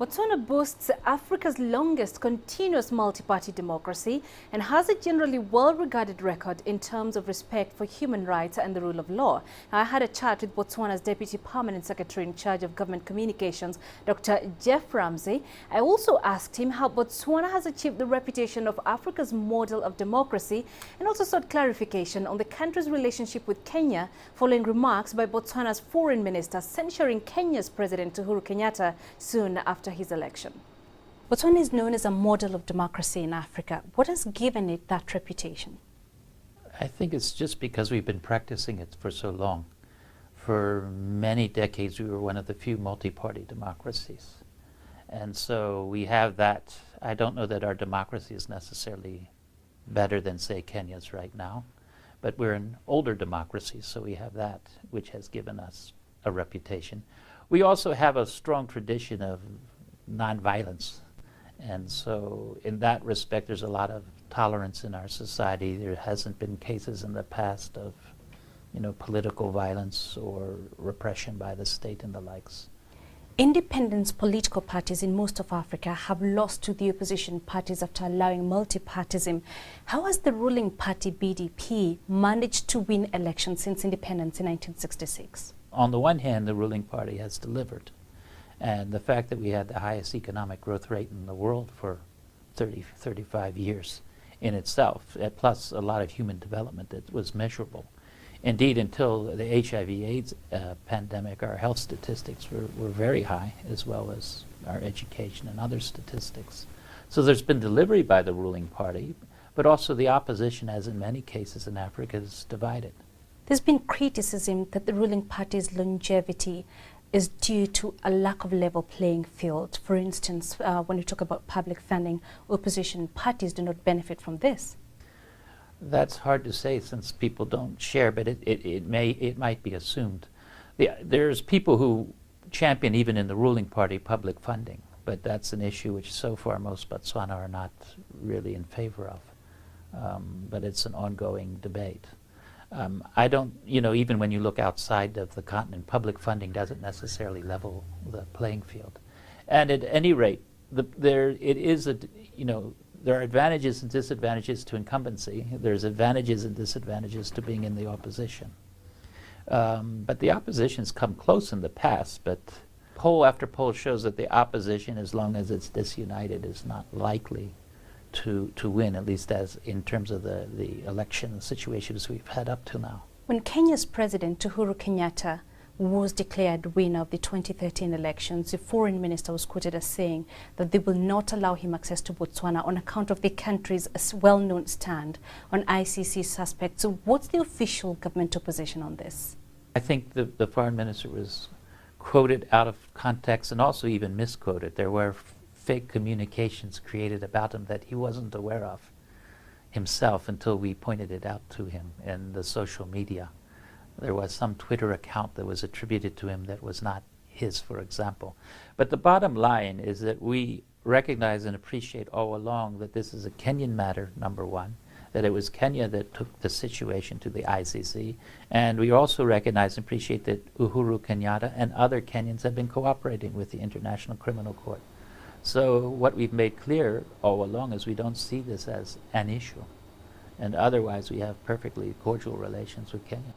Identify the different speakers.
Speaker 1: Botswana boasts Africa's longest continuous multi-party democracy and has a generally well-regarded record in terms of respect for human rights and the rule of law. Now, I had a chat with Botswana's Deputy Permanent Secretary in charge of Government Communications, Dr. Jeff Ramsay. I also asked him how Botswana has achieved the reputation of Africa's model of democracy and also sought clarification on the country's relationship with Kenya following remarks by Botswana's Foreign Minister censuring Kenya's President Uhuru Kenyatta soon after his election. Botswana is known as a model of democracy in Africa. What has given it that reputation?
Speaker 2: I think it's just because we've been practicing it for so long. For many decades, we were one of the few multi-party democracies. And so we have that. I don't know that our democracy is necessarily better than, say, Kenya's right now, but we're an older democracy, so we have that, which has given us a reputation. We also have a strong tradition of nonviolence, and so in that respect there's a lot of tolerance in our society. There hasn't been cases in the past of political violence or repression by the state and the likes.
Speaker 1: Independent political parties in most of Africa have lost to the opposition parties after allowing multipartism. How has the ruling party BDP managed to win elections since independence in 1966?
Speaker 2: On the one hand, the ruling party has delivered. And the fact that we had the highest economic growth rate in the world for 35 years in itself, plus a lot of human development that was measurable. Indeed, until the HIV/AIDS pandemic, our health statistics were very high, as well as our education and other statistics. So there's been delivery by the ruling party, but also the opposition, as in many cases in Africa, is divided.
Speaker 1: There's been criticism that the ruling party's longevity is due to a lack of level playing field. For instance, when you talk about public funding, opposition parties do not benefit from this.
Speaker 2: That's hard to say since people don't share, but it might be assumed. There's people who champion, even in the ruling party, public funding, but that's an issue which so far most Botswana are not really in favor of. But it's an ongoing debate. I don't, even when you look outside of the continent, public funding doesn't necessarily level the playing field. And at any rate, there are advantages and disadvantages to incumbency. There's advantages and disadvantages to being in the opposition. But the opposition's come close in the past, but poll after poll shows that the opposition, as long as it's disunited, is not likely to win, at least as in terms of the election situations we've had up till now.
Speaker 1: When Kenya's President Uhuru Kenyatta was declared winner of the 2013 elections, the foreign minister was quoted as saying that they will not allow him access to Botswana on account of the country's well-known stand on ICC suspects. So what's the official government position on this?
Speaker 2: I think the foreign minister was quoted out of context and also even misquoted. There were fake communications created about him that he wasn't aware of himself until we pointed it out to him in the social media. There was some Twitter account that was attributed to him that was not his, for example. But the bottom line is that we recognize and appreciate all along that this is a Kenyan matter, number one, that it was Kenya that took the situation to the ICC, and we also recognize and appreciate that Uhuru Kenyatta and other Kenyans have been cooperating with the International Criminal Court. So what we've made clear all along is we don't see this as an issue, and otherwise we have perfectly cordial relations with Kenya.